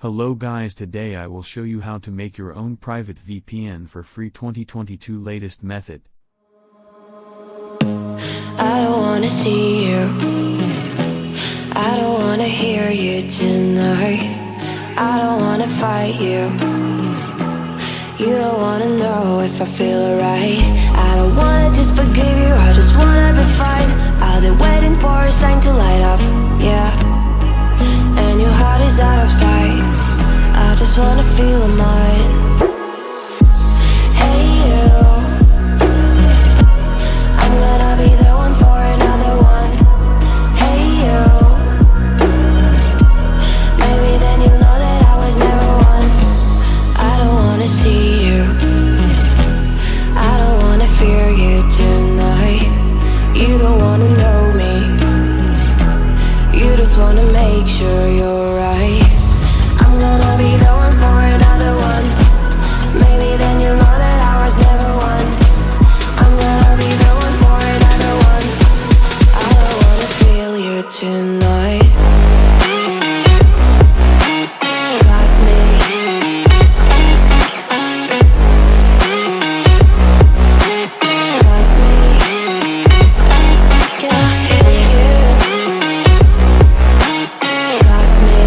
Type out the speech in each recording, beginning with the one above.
Hello guys, today I will show you how to make your own private VPN for free 2022 latest method. I don't wanna see you, I don't wanna hear you tonight. I don't wanna fight you, you don't wanna know if I feel alright. I don't wanna just forgive you, I just wanna be fine. I'll be waiting for a sign to light up, yeah. And your heart is out of sight, I just wanna feel mine. Hey you, I'm gonna be the one for another one. Hey you, maybe then you'll know that I was never one. I don't wanna see you, I don't wanna fear you tonight. You don't wanna know me, you just wanna make sure you're right. I'm gonna be the one for another one. Maybe then you'll know that I was never one. I'm gonna be the one for another one. I don't wanna feel you tonight. Got me. Got me. Can I hear you? Got me.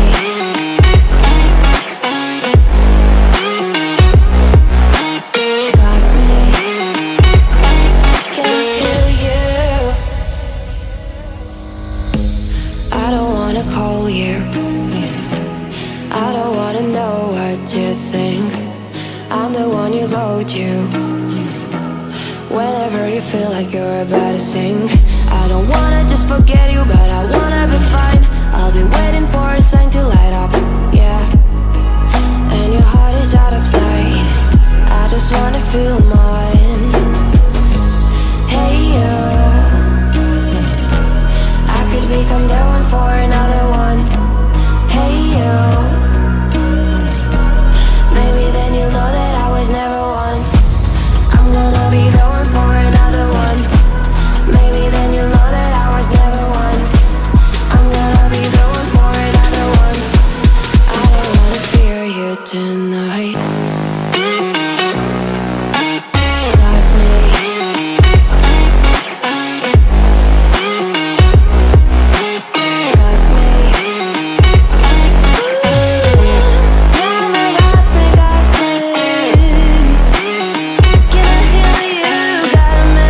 Got me. Can I hear you? I don't wanna call you, I don't wanna know what you think. I'm the one you go to whenever you feel like you're about to sink. I don't wanna just forget you, but I wanna be fine. I'll be waiting for a sign to light up, yeah. And your heart is out of sight, I just wanna feel mine. Hey you, I could become the one for another one. Hey you, maybe then you'll know that I was never one. I'm gonna be the one for another one. Maybe then you'll know that I was never one. I'm gonna be the one for another one. I don't wanna fear you tonight. Got me. Got me. Got me, got me, got me. Can I hear you? Got me.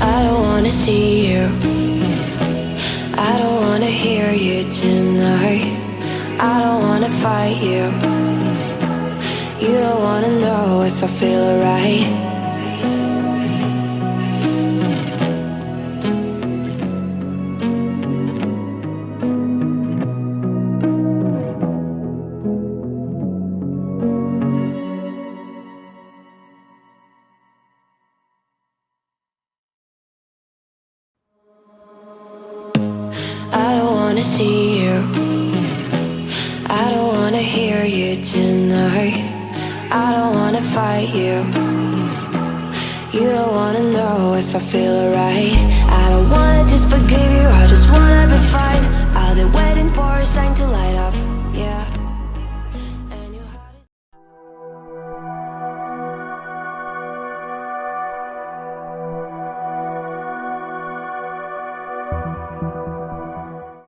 I don't wanna see you, I don't wanna hear you tonight. I don't wanna fight you, you don't wanna know if I feel alright. I don't wanna see you, I don't wanna hear you tonight. I don't wanna fight you, you don't wanna know if I feel alright. I don't wanna just forgive you, I just wanna be fine. I'll be waiting for a